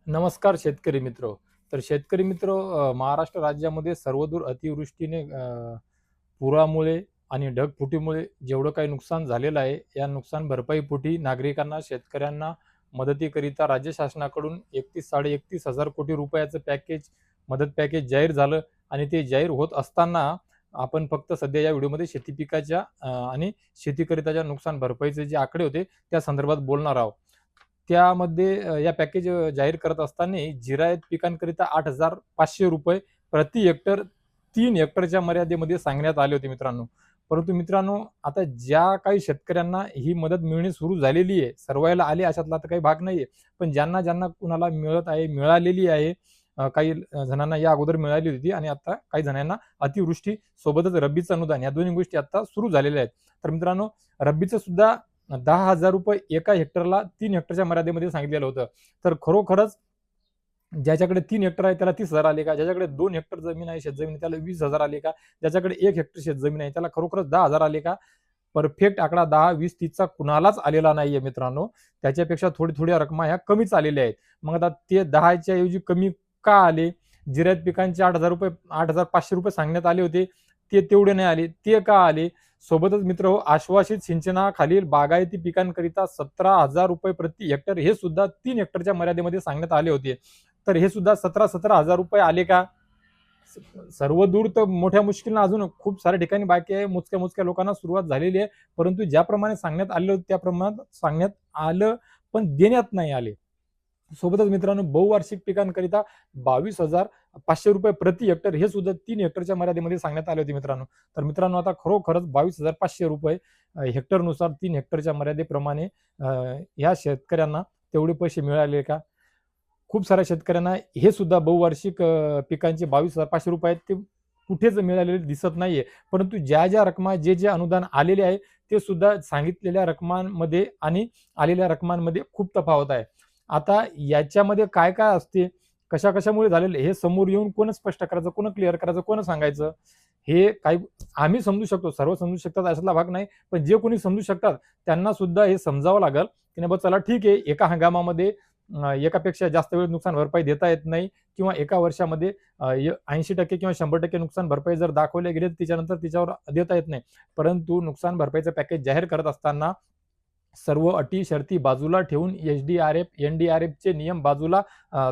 नमस्कार शेतकरी मित्र. तर शेतकरी मित्र, महाराष्ट्र राज्यामध्ये सर्वदूर अतिवृष्टीने, पुरामुळे आणि ढगफुटीमुळे जेवढं काही नुकसान झालेलं आहे, या नुकसान भरपाईपोटी नागरिकांना, शेतकऱ्यांना मदतीकरिता राज्य शासनाकडून 31,31,500 कोटी रुपयाचं मदत पॅकेज जाहीर झालं. आणि ते जाहीर होत असताना आपण फक्त सध्या या व्हिडिओमध्ये शेती पिकाच्या आणि शेतीकरिताच्या नुकसान भरपाईचे जे आकडे होते, त्या संदर्भात बोलणार आहोत. त्यामध्ये या पॅकेज जाहीर करत असताना जिरायत पिकांकरिता ₹8,500 प्रति हेक्टर 3 हेक्टरच्या मर्यादेमध्ये सांगण्यात आले होते मित्रांनो. परंतु मित्रांनो, आता ज्या काही शेतकऱ्यांना ही मदत मिळणे सुरू झालेली आहे, सर्वायला आली अशातला तर काही भाग नाहीये. पण ज्यांना ज्यांना कुणाला मिळत आहे, मिळालेली आहे, काही जणांना या अगोदर मिळाली होती आणि आता काही जणांना अतिवृष्टी सोबतच रब्बीचं अनुदान, या दोन्ही गोष्टी आता सुरू झालेल्या आहेत. तर मित्रांनो, रब्बीचं सुद्धा ₹10,000 एका हेक्टरला 3 हेक्टरच्या मर्यादेमध्ये सांगितलेलं होतं. तर खरोखरच ज्याच्याकडे 3 हेक्टर आहे त्याला 30,000 आले का? ज्याच्याकडे 2 हेक्टर जमीन आहे, शेतजमीन आहे, त्याला 20,000 आले का? ज्याच्याकडे 1 हेक्टर शेतजमीन आहे त्याला खरोखरच 10,000 आले का? परफेक्ट आकडा 10, 20, 30चा कुणालाच आलेला नाहीये मित्रांनो. त्याच्यापेक्षा थोड्या रकमा ह्या कमीच आलेल्या आहेत. मग आता ते 10च्या ऐवजी कमी का आले? जिरायत पिकांचे ₹8,000 ₹8,500 सांगण्यात आले होते. ते तेवढे नाही आले. ते का आले? सोबतच मित्रहो, आश्वासित सिंचनाखालील बागायती पिकांकरिता ₹17,000 प्रति हेक्टर हे सुद्धा 3 हेक्टरच्या मर्यादेमध्ये सांगण्यात आले होते. तर हे सुद्धा 17,000 आले का? सर्व दूर तर मोठ्या मुश्किलनं अजून खूप साऱ्या ठिकाणी बाकी आहे. मोजक्या लोकांना सुरुवात झालेली आहे. परंतु ज्याप्रमाणे सांगण्यात आलं होतं त्या प्रमाणात सांगण्यात आलं, पण देण्यात नाही आले. सोबतच मित्रांनो, बहुवार्षिक पिकांकरिता ₹22,500 प्रति हेक्टर हे सुद्धा 3 हेक्टरच्या मर्यादेमध्ये सांगण्यात आले होते मित्रांनो. तर मित्रांनो, आता खरोखरच ₹22,500 हेक्टरनुसार 3 हेक्टरच्या मर्यादेप्रमाणे या शेतकऱ्यांना तेवढे पैसे मिळाले का? खूप साऱ्या शेतकऱ्यांना हे सुद्धा बहुवार्षिक पिकांचे ₹22,500 आहेत, ते कुठेच मिळालेले दिसत नाहीये. परंतु ज्या रकमा, जे अनुदान आलेले आहे, ते सुद्धा सांगितलेल्या रकमांमध्ये आणि आलेल्या रकमांमध्ये खूप तफावत आहे. आता याच्यामध्ये काय असते, कशामुळे झालेलं हे समोर येऊन कोण स्पष्ट करायचं, कोण क्लिअर करायचं, कोण सांगायचं? हे काही आम्ही समजू शकतो, सर्व समजू शकतात अशातला भाग नाही. पण जे कोणी समजू शकतात त्यांना सुद्धा हे समजावं लागेल, की नाही बा चला ठीक आहे, एका हंगामामध्ये एकापेक्षा जास्त वेळ नुकसान भरपाई देता येत नाही, किंवा एका वर्षामध्ये 80% किंवा 100% नुकसान भरपाई जर दाखवले गेले, त्याच्यानंतर तिच्यावर देता येत नाही. परंतु नुकसान भरपाईचं पॅकेज जाहीर करत असताना सर्व अटी शर्ती बाजूला ठेवून एसडीआरएफ, एनडीआरएफचे नियम बाजूला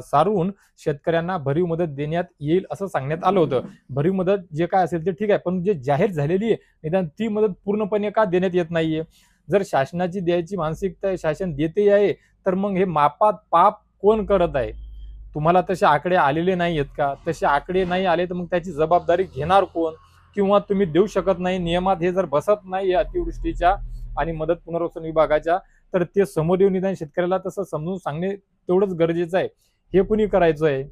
सारून शेतकऱ्यांना भरीव मदत देण्यात येईल असं सांगण्यात आलं होतं. भरीव मदत जे काय असेल ते ठीक आहे, पण जे जाहीर झालेली आहे, निदान ती मदत पूर्णपणे का देण्यात येत नाहीये? जर शासनाची द्यायची मानसिकता शासन देते आहे, तर मग हे मापात पाप कोण करत आहे? तुम्हाला तसे आकडे आलेले नाही आहेत का? तसे आकडे नाही आले तर मग त्याची जबाबदारी घेणार कोण? किंवा तुम्ही देऊ शकत नाही, नियमात हे जर बसत नाही अतिवृष्टीच्या आणि मदत पुनर्वसन विभागाच्या, तर ते समोर येऊन निदान शेतकऱ्याला तसं समजून सांगणे तेवढंच गरजेचं आहे. हे कुणी करायचं आहे?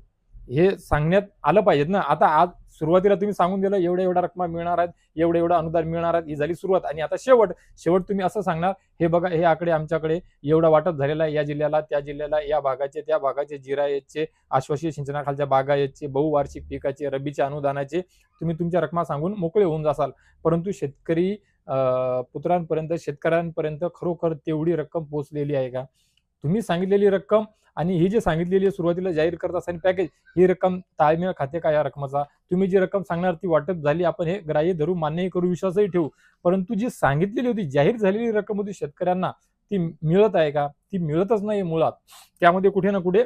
हे सांगण्यात आलं पाहिजेत ना. आता आज सुरुवातीला तुम्ही सांगून दिलं एवढ्या रकमा मिळणार आहेत, एवढं अनुदान मिळणार आहेत, ही झाली सुरुवात. आणि आता शेवट तुम्ही असं सांगणार, हे बघा हे आकडे आमच्याकडे एवढा वाटप झालेला आहे, या जिल्ह्याला, त्या जिल्ह्याला, या भागाचे, त्या भागाचे, जिरायतचे, आश्वासित सिंचनाखालच्या बागायतचे, बहुवार्षिक पिकाचे, रब्बीच्या अनुदानाचे तुम्ही तुमच्या रकमा सांगून मोकळे होऊन जासाल. परंतु शेतकरी पुत्रांपर्यंत, शेतकऱ्यांपर्यंत खरोखर तेवढी रक्कम पोहोचलेली आहे का? तुम्ही सांगितलेली रक्कम आणि ही जी सांगितलेली सुरुवातीला जाहीर करत असताना पॅकेज, ही रक्कम ताळमेळ खाते का या रकमेचा? तुम्ही जी रक्कम सांगणार ती वाटप झाली, आपण हे ग्राह्य धरू, मान्यही करू, विश्वासही ठेवू. परंतु जी सांगितलेली होती, जाहीर झालेली रक्कम होती शेतकऱ्यांना, ती मिळत आहे का? ती मिळतच नाही मुळात. त्यामध्ये कुठे ना कुठे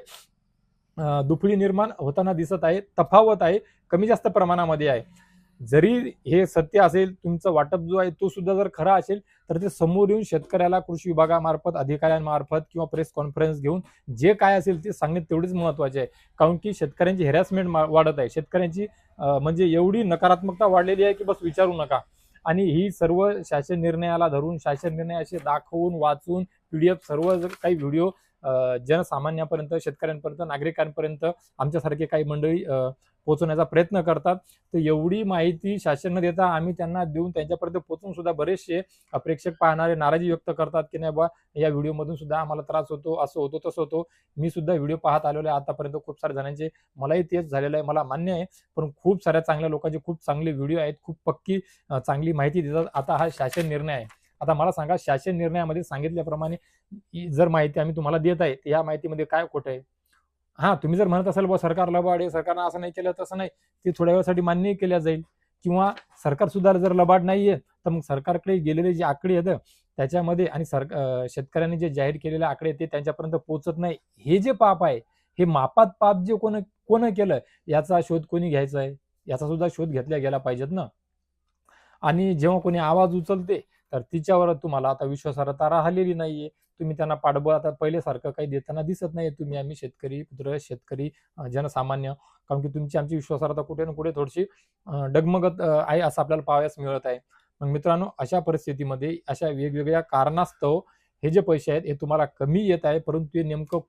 दुफळी निर्माण होताना दिसत आहे, तफावत आहे, कमी जास्त प्रमाणामध्ये आहे. जरी हे सत्य असेल, तुमचं वाटप जो आहे तो सुद्धा जर खरा असेल, तर ते समोर येऊन शेतकऱ्याला कृषी विभागामार्फत, अधिकाऱ्यांमार्फत किंवा प्रेस कॉन्फरन्स घेऊन जे काय असेल ते सांगणे तेवढेच महत्वाचे आहे. कारण की शेतकऱ्यांची हॅरॅसमेंट वाढत आहे, शेतकऱ्यांची म्हणजे एवढी नकारात्मकता वाढलेली आहे की बस विचारू नका. आणि ही सर्व शासन निर्णयाला धरून, शासन निर्णय असे दाखवून, वाचून, पीडीएफ सर्व काही व्हिडिओ जनसामान्यापर्यंत, शेतकऱ्यांपर्यंत, नागरिकांपर्यंत आमच्यासारखे काही मंडळी पोहोचवण्याचा प्रयत्न करतात. तर एवढी माहिती शासन न देता आम्ही त्यांना देऊन त्यांच्यापर्यंत पोहोचून सुद्धा बरेचसे प्रेक्षक पाहणारे नाराजी व्यक्त करतात की नाही बा, या व्हिडिओमधून सुद्धा आम्हाला त्रास होतो, असं होतो, तसं होतो. मी सुद्धा व्हिडिओ पाहत आलेलो आहे आतापर्यंत खूप साऱ्या जणांचे, मलाही तेच झालेलं आहे, मला मान्य आहे. पण खूप साऱ्या चांगल्या लोकांचे खूप चांगले व्हिडिओ आहेत, खूप पक्की चांगली माहिती देतात. आता हा शासन निर्णय आहे. आता मला सांगा, शासन निर्णयामध्ये सांगितल्याप्रमाणे जर माहिती आम्ही तुम्हाला देत आहे, तर या माहितीमध्ये काय खोटं आहे? हां, तुम्ही जर म्हणत असाल बुवा सरकार लबाड आहे, सरकारनं असं नाही केलं, तसं नाही, ते थोड्या वेळासाठी मान्यही केल्या जाईल. किंवा सरकार सुद्धा जर लबाड नाहीये, तर मग सरकारकडे गेलेले जे आकडे आहेत त्याच्यामध्ये आणि शेतकऱ्यांनी जे जाहीर केलेले आकडे ते त्यांच्यापर्यंत पोहोचत नाही. हे जे पाप आहे, हे मापात पाप जे कोण केलं याचा शोध कोणी घ्यायचा आहे? याचा सुद्धा शोध घेतला गेला पाहिजेत ना. आणि जेव्हा कोणी आवाज उचलते, तर तिच्यावर तुम्हाला आता विश्वासार्हता राहिलेली नाहीये. तुम्ही त्यांना पाठबळ आता पहिल्यासारखं काही देताना दिसत नाहीये. तुम्ही आम्ही शेतकरी पुत्र, शेतकरी जनसामान्य. कारण की तुमची आमची विश्वासार्हता कुठे ना कुठे थोडीशी डगमगत आहे असं आपल्याला पाहावयास मिळत आहे. मग मित्रांनो, अशा परिस्थितीमध्ये अशा वेगवेगळ्या कारणास्तव हे जे पैसे आहेत हे तुम्हाला कमी येत आहे. परंतु हे नेमकं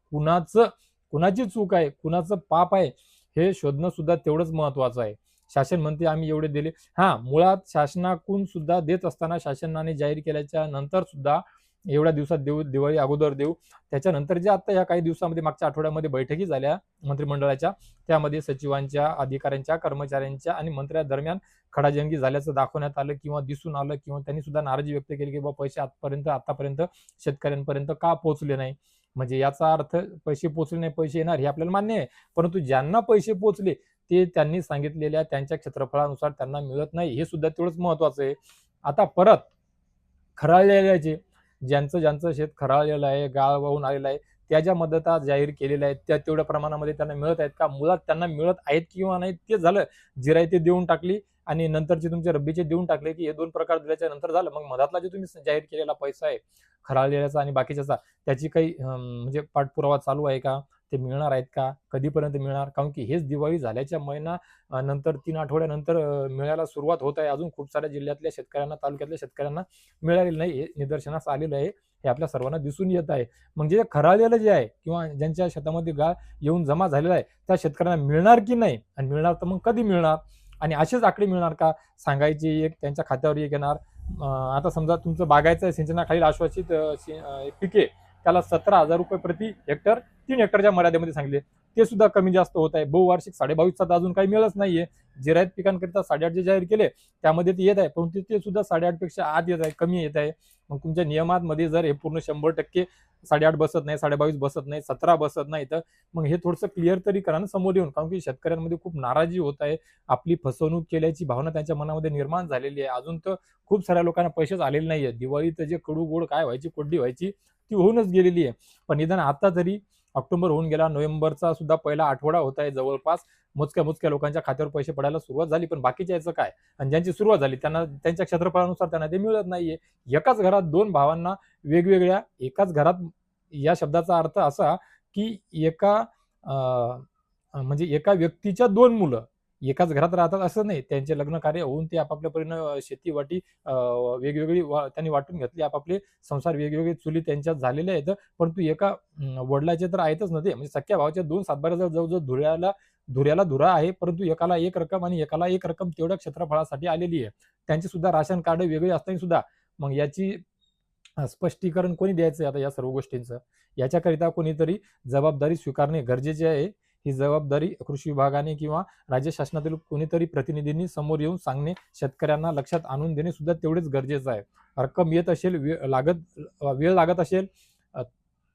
कुणाची चूक आहे, कुणाचं पाप आहे, हे शोधणं सुद्धा तेवढंच महत्त्वाचं आहे. शासन म्हणते आम्ही एवढे दिले. हां, मुळात शासनाकडून सुद्धा देत असताना शासनाने जाहीर केल्याच्या नंतर सुद्धा एवढ्या दिवसात देऊ, दिवाळी अगोदर देऊ. त्याच्यानंतर जे आता या काही दिवसामध्ये मागच्या आठवड्यामध्ये बैठकी झाल्या मंत्रिमंडळाच्या, त्यामध्ये सचिवांच्या, अधिकाऱ्यांच्या, कर्मचाऱ्यांच्या आणि मंत्र्यांदरम्यान खडाजंगी झाल्याचं दाखवण्यात आलं किंवा दिसून आलं किंवा त्यांनी सुद्धा नाराजी व्यक्त केली, की बाबा पैसे आतापर्यंत शेतकऱ्यांपर्यंत का पोहोचले नाही? म्हणजे याचा अर्थ पैसे पोहोचले नाही, पैसे येणार हे आपल्याला मान्य आहे. परंतु ज्यांना पैसे पोहोचले ते त्यांनी सांगितलेल्या त्यांच्या क्षेत्रफळानुसार त्यांना मिळत नाही, हे सुद्धा तेवढंच महत्वाचं आहे. आता परत खराळलेल्याचे ज्यांचं शेत खराळलेलं आहे, गाळ वाहून आलेलं आहे, त्या ज्या मदता जाहीर केलेल्या आहेत, त्या तेवढ्या प्रमाणामध्ये त्यांना मिळत आहेत का? मुळात त्यांना मिळत आहेत किंवा नाही ते झालं. जिरायती देऊन टाकली आणि नंतरचे तुमचे रब्बीचे देऊन टाकले, की हे 2 प्रकार दिल्याच्या नंतर झालं. मग मधातला जे तुम्ही जाहीर केलेला पैसा आहे, खराळलेल्याचा आणि बाकीच्याचा, त्याची काही म्हणजे पाठपुरावा चालू आहे का? ते मिळणार आहेत का? कधीपर्यंत मिळणार? कारण की हेच दिवाळी झाल्याच्या महिना नंतर 3 आठवड्यानंतर मिळायला सुरुवात होत आहे. अजून खूप साऱ्या जिल्ह्यातल्या शेतकऱ्यांना, तालुक्यातल्या शेतकऱ्यांना मिळालेलं नाही. हे निदर्शनास आलेलं आहे. हे आपल्या सर्वांना दिसून येत आहे. म्हणजे जे खराळलेलं जे आहे किंवा ज्यांच्या शेतामध्ये गाळ येऊन जमा झालेला आहे, त्या शेतकऱ्यांना मिळणार की नाही? आणि मिळणार तर मग कधी मिळणार? आणि असेच आकडे मिळणार का? सांगायची एक, त्यांच्या खात्यावर एक येणार. आता समजा तुमचं बागायचं सिंचनाखालील आश्वासित पिके त्याला ₹17,000 प्रति हेक्टर 3 हेक्टरच्या मर्यादेमध्ये सांगितले. ते सुद्धा कमी जास्त होत आहे. बहुवार्षिक 22.5चा तर अजून काही मिळत नाहीये. जिरायत पिकांकरिता 8.5 जे जाहीर केले त्यामध्ये ते येत आहे, परंतु ते सुद्धा 8.5 पेक्षा आत येत आहे, कमी येत आहे. मग तुमच्या नियमांमध्ये जर हे पूर्ण 100% 8.5 बसत नाही, 22.5 बसत नाही, 17 बसत नाही, तर मग हे थोडंसं क्लिअर तरी करा ना समोर येऊन. कारण की शेतकऱ्यांमध्ये खूप नाराजी होत आहे. आपली फसवणूक केल्याची भावना त्यांच्या मनामध्ये निर्माण झालेली आहे. अजून तर खूप साऱ्या लोकांना पैसेच आलेले नाहीये. दिवाळीत जे कडू गोड काय व्हायची, कोड्डी व्हायची ती होऊनच गेलेली आहे. पण निदान आता तरी ऑक्टोबर होऊन गेला, नोव्हेंबरचा सुद्धा पहिला आठवडा होत आहे जवळपास. मोजक्या लोकांच्या खात्यावर पैसे पडायला सुरुवात झाली, पण बाकीच्या याचं काय? आणि ज्यांची सुरुवात झाली त्यांना त्यांच्या क्षेत्रफळानुसार त्यांना ते मिळत नाहीये. एकाच घरात 2 भावांना वेगवेगळ्या एकाच घरात या शब्दाचा अर्थ असा, की म्हणजे एका व्यक्तीच्या 2 मुलं एकाच घरात राहतात असं नाही. त्यांचे लग्न कार्य होऊन ते आपापल्या परीनं शेती-वाटी वेगवेगळी त्यांनी वाटून घेतली. आपापले संसार वेगवेगळे चुली त्यांच्यात झालेले आहेत. परंतु एका वडिलाचे तर आहेतच ना ते. म्हणजे सख्ख्या भावाच्या 2 सातबाऱ्या जवळ-जवळ धुऱ्याला धुरा आहे, परंतु एकाला 1 रक्कम आणि एकाला 1 रक्कम तेवढ्या क्षेत्रफळासाठी आलेली आहे. त्यांची सुद्धा राशन कार्ड वेगळी असताना सुद्धा मग याची स्पष्टीकरण कोणी द्यायचं आता या सर्व गोष्टींचं? याच्याकरिता कोणीतरी जबाबदारी स्वीकारणे गरजेचे आहे. ही जबाबदारी कृषी विभागाने किंवा राज्य शासनातील कोणीतरी प्रतिनिधींनी समोर येऊन सांगणे, शेतकऱ्यांना लक्षात आणून देणे सुद्धा तेवढेच गरजेचं आहे. रक्कम येत असेल, वेळ लागत असेल,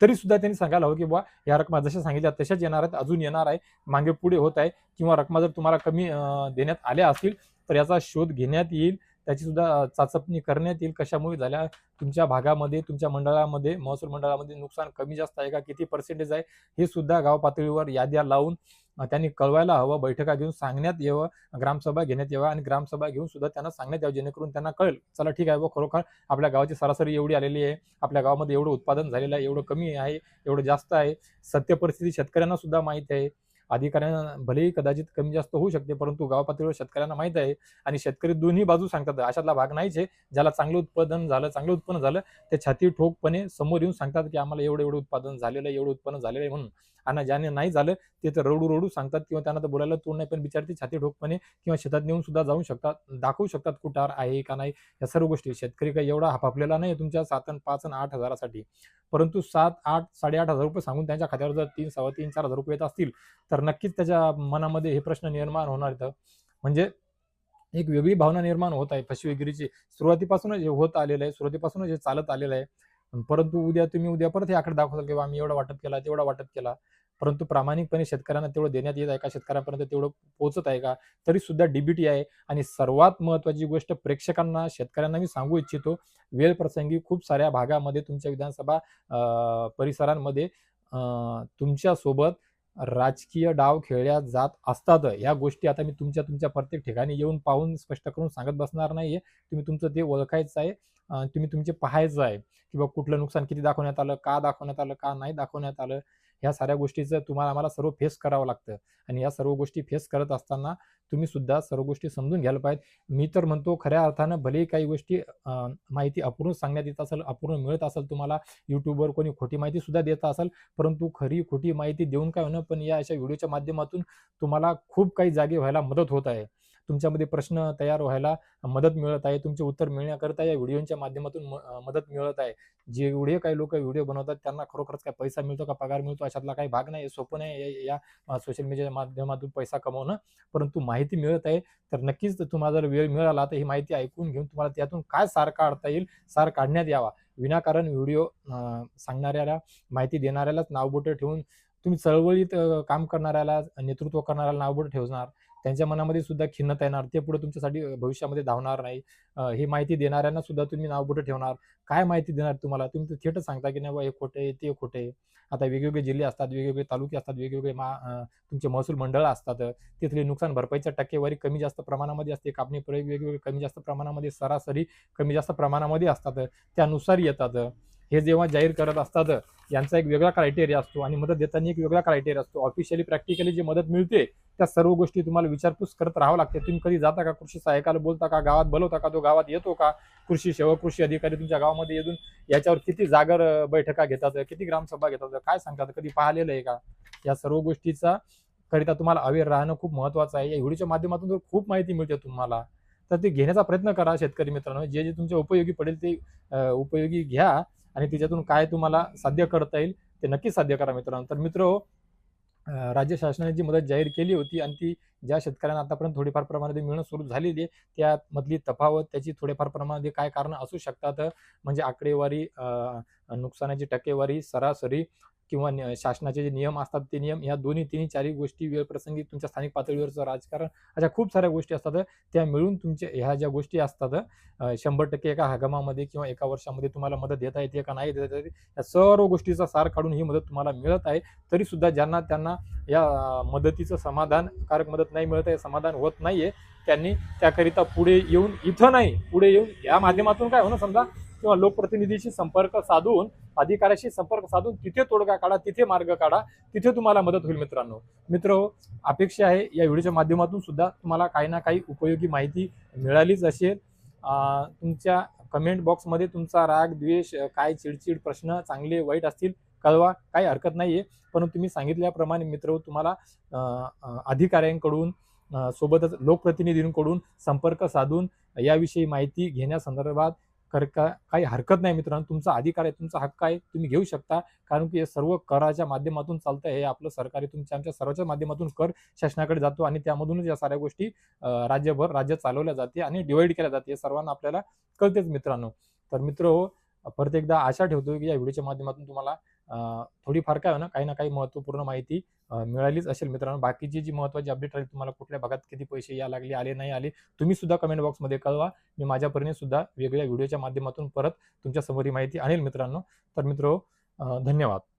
तरी सुद्धा त्यांनी सांगायला हवं, की बुवा या रकमा जशा सांगितल्या तशाच येणार आहेत, अजून येणार आहे, मागे पुढे होत आहे किंवा रकमा जर तुम्हाला कमी देण्यात आल्या असतील, तर याचा शोध घेण्यात येईल. त्याची सुद्धा चाचपणी करण्यात येईल. कशामुळे झाल्या? तुमच्या भागामध्ये, तुमच्या मंडळामध्ये, महसूल मंडळामध्ये नुकसान कमी जास्त आहे का? किती पर्सेंटेज आहे? हे सुद्धा गाव पातळीवर याद्या लावून त्यांनी कळवायला हवं. बैठका घेऊन सांगण्यात यावं, ग्रामसभा घेण्यात यावं आणि ग्रामसभा घेऊन सुद्धा त्यांना सांगण्यात यावं, जेणेकरून त्यांना कळेल, चला ठीक आहे, खरोखर आपल्या गावाची सरासरी एवढी आलेली आहे, आपल्या गावामध्ये एवढं उत्पादन झालेलं आहे, एवढं कमी आहे, एवढं जास्त आहे. सत्य परिस्थिती शेतकऱ्यांना सुद्धा माहिती आहे. अधिकाऱ्यांना भलेही कदाचित कमी जास्त होऊ शकते, परंतु गाव पातळीवर शेतकऱ्यांना माहित आहे आणि शेतकरी दोन्ही बाजू सांगतात. अशातला भाग नाहीच आहे. ज्याला चांगलं उत्पन्न झालं, ते छाती ठोकपणे समोर येऊन सांगतात, की आम्हाला एवढं उत्पादन झालेलं आहे, एवढं उत्पन्न झालेलं आहे म्हणून. आणि ज्याने नाही झालं ते तर रडू सांगतात किंवा त्यांना तर बोलायला तोंड नाही, पण बिचारे ते छाती ठोकपणे किंवा शेतात नेऊन सुद्धा जाऊ शकतात, दाखवू शकतात कुठार आहे का नाही. या सर्व गोष्टी शेतकरी काही एवढा हाफाफलेला नाही तुमच्या 7 अन् 5 अन् 8 हजारासाठी. परंतु 7, 8, ₹8,500 सांगून त्यांच्या खात्यावर जर 3, ₹3,500, ₹4,000 येत असतील, तर नक्कीच त्याच्या मनामध्ये हे प्रश्न निर्माण होणार आहेत. म्हणजे एक वेगळी भावना निर्माण होत आहे फसवेगिरीची. सुरुवातीपासूनच हे होत आलेलं आहे, सुरुवातीपासूनच हे चालत आलेलं आहे. परंतु उद्या परत हे आकडे दाखवताल, की आम्ही एवढा वाटप केला, तेवढा वाटप केला. परंतु प्रामाणिकपणे शेतकऱ्यांना तेवढं देण्यात येत आहे का, शेतकऱ्यांपर्यंत तेवढं पोहोचत आहे का, तरी सुद्धा डीबीटी आहे. आणि सर्वात महत्त्वाची गोष्ट प्रेक्षकांना, शेतकऱ्यांना मी सांगू इच्छितो, वेळ प्रसंगी खूप साऱ्या भागामध्ये तुमच्या विधानसभा परिसरांमध्ये तुमच्यासोबत राजकीय डाव खेळल्या जात असतात. ह्या गोष्टी आता मी तुमच्या तुमच्या प्रत्येक ठिकाणी येऊन पाहून स्पष्ट करून सांगत बसणार नाहीये. तुम्ही तुमचं ते ओळखायचं आहे. तुम्ही तुमचे पाहायचं आहे, की बाबा कुठलं नुकसान किती दाखवण्यात आलं, का दाखवण्यात आलं, का नाही दाखवण्यात आलं. ह्या साऱ्या गोष्टीचं तुम्हाला आम्हाला सर्व फेस करावं लागतं. आणि या सर्व गोष्टी फेस करत असताना तुम्ही सुद्धा सर्व गोष्टी समजून घ्यायला पाहिजेत. मी तर म्हणतो खऱ्या अर्थानं भलेही काही गोष्टी माहिती अपूर्ण सांगण्यात येत असेल, अपूर्ण मिळत असेल तुम्हाला, YouTubeवर कोणी खोटी माहिती सुद्धा देत असेल, परंतु खरी खोटी माहिती देऊन काय होणं, पण या अशा व्हिडिओच्या माध्यमातून तुम्हाला खूप काही जागे व्हायला मदत होत आहे. तुमच्यामध्ये प्रश्न तयार व्हायला मदत मिळत आहे. तुमचे उत्तर मिळण्याकरता या व्हिडिओच्या माध्यमातून मदत मिळत आहे. जेवढे काही लोक व्हिडिओ बनवतात त्यांना खरोखरच काय पैसा मिळतो का, पगार मिळतो, अशातला काही भाग नाही. सोपं नाही या सोशल मीडियाच्या माध्यमातून पैसा कमवणं. परंतु माहिती मिळत आहे, तर नक्कीच तुम्हाला जर वेळ मिळाला तर ही माहिती ऐकून घेऊन तुम्हाला त्यातून काय सार काढता येईल, सार काढण्यात यावा. विनाकारण व्हिडिओ सांगणाऱ्याला, माहिती देणाऱ्यालाच नावबोटं ठेवून तुम्ही चळवळीत काम करणाऱ्याला, नेतृत्व करणाऱ्याला नावबोटं ठेवणार. त्यांच्या मनामध्ये सुद्धा खिन्नता येणार. ते पुढे तुमच्यासाठी भविष्यामध्ये धावणार नाही. ही माहिती देणाऱ्यांना सुद्धा तुम्ही नावबोटं ठेवणार. काय माहिती देणार तुम्हाला? तुम्ही तर थेटच सांगता की नाही बाबा हे खोटं आहे, ते खोटं आहे. आता वेगवेगळे जिल्हे असतात, वेगवेगळे तालुके असतात, वेगवेगळे तुमचे महसूल मंडळं असतात. तिथली नुकसान भरपाईच्या टक्केवारी कमी जास्त प्रमाणामध्ये असते. कापणी प्रयोग वेगवेगळे कमी जास्त प्रमाणामध्ये, सरासरी कमी जास्त प्रमाणामध्ये असतात. त्यानुसार येतात. हे जेव्हा जाहीर करत असतात, यांचा एक वेगळा क्रायटेरिया असतो आणि मदत देताना एक वेगळा क्रायटेरिया असतो. ऑफिशियली प्रॅक्टिकली जी मदत मिळते त्या सर्व गोष्टी तुम्हाला विचारपूस करत राहावं लागते. तुम्ही कधी जाता का, कृषी सहाय्यकाला बोलता का, गावात बोलवता का, तो गावात येतो का, कृषी सेवक, कृषी अधिकारी तुमच्या गावामध्ये येऊन याच्यावर किती जागर बैठका घेतात, किती ग्रामसभा घेतात, काय सांगतात, कधी पाहिलेलं आहे का? या सर्व गोष्टीचा करिता तुम्हाला अवेअर राहणं खूप महत्वाचं आहे. या व्हिडिओच्या माध्यमातून जर खूप माहिती मिळते तुम्हाला, तर ते घेण्याचा प्रयत्न करा शेतकरी मित्रांनो. जे जे तुमच्या उपयोगी पडेल ते उपयोगी घ्या आणि त्याच्यातून काय तुम्हाला साध्य करता येईल ते नक्की साध्य करा मित्रांनो. तर मित्र, राज्य शासनाने जी मदत जाहीर केली होती आणि ती ज्या शेतकऱ्यांना आतापर्यंत थोडीफार प्रमाणात मिळणं सुरू झालेली आहे, त्यामधली तफावत, त्याची थोड्याफार प्रमाणात काय कारणं असू शकतात. म्हणजे आकडेवारी, नुकसानाची टक्केवारी, सरासरी किंवा शासनाचे जे नियम असतात ते नियम, या दोन्ही तिन्ही चारही गोष्टी, वेळ प्रसंगी तुमच्या स्थानिक पातळीवरचं राजकारण, अशा खूप साऱ्या गोष्टी असतात. त्या मिळून तुमच्या ह्या ज्या गोष्टी असतात, 100% एका हंगामामध्ये किंवा एका वर्षामध्ये तुम्हाला मदत देता येते का नाही देता येते, या सर्व गोष्टीचा सार काढून ही मदत तुम्हाला मिळत आहे. तरी सुद्धा ज्यांना त्यांना या मदतीचं समाधानकारक मदत नाही मिळत आहे, समाधान होत नाहीये, त्यांनी त्याकरिता पुढे येऊन, इथं नाही, पुढे येऊन या माध्यमातून काय होणं समजा, किंवा लोकप्रतिनिधीशी संपर्क साधून, अधिकाऱ्याशी संपर्क साधून तिथे तोडगा काढा, तिथे मार्ग काढा, तिथे तुम्हाला मदत होईल मित्रांनो. अपेक्षा आहे या व्हिडिओच्या माध्यमातून सुद्धा तुम्हाला काही ना काही उपयोगी माहिती मिळालीच असेल. तुमच्या कमेंट बॉक्समध्ये तुमचा राग, द्वेष, काय चिडचिड, प्रश्न चांगले वाईट असतील कळवा, काही हरकत नाहीये. परंतु तुम्ही सांगितल्याप्रमाणे मित्र, तुम्हाला अधिकाऱ्यांकडून, सोबतच लोकप्रतिनिधींकडून संपर्क साधून याविषयी माहिती घेण्यासंदर्भात काही हरकत नाही मित्रांनो. तुमचा अधिकार आहे, तुमचा हक्क आहे, तुम्ही घेऊ शकता. कारण की हे सर्व कराच्या माध्यमातून चालतं. हे आपलं सरकार आहे. तुमच्या आमच्या सर्वांच्या माध्यमातून कर शासनाकडे जातो आणि त्यामधूनच या साऱ्या गोष्टी राज्य चालवल्या जाते आणि डिवाइड केल्या जाते. हे सर्वांना आपल्याला कळतेच मित्रांनो. तर मित्र, परत एकदा आशा ठेवतो की या व्हिडिओच्या माध्यमातून तुम्हाला थोडीफार काय होणार, काही ना काही महत्त्वपूर्ण माहिती मिळालीच असेल मित्रांनो. बाकीची जी महत्त्वाची अपडेट राहील, तुम्हाला कुठल्या भागात किती पैसे या लागले, आले नाही आले, तुम्ही सुद्धा कमेंट बॉक्समध्ये कळवा. मी माझ्या परीने सुद्धा वेगळ्या व्हिडिओच्या माध्यमातून परत तुमच्या समोर ही माहिती आणेल मित्रांनो. तर धन्यवाद.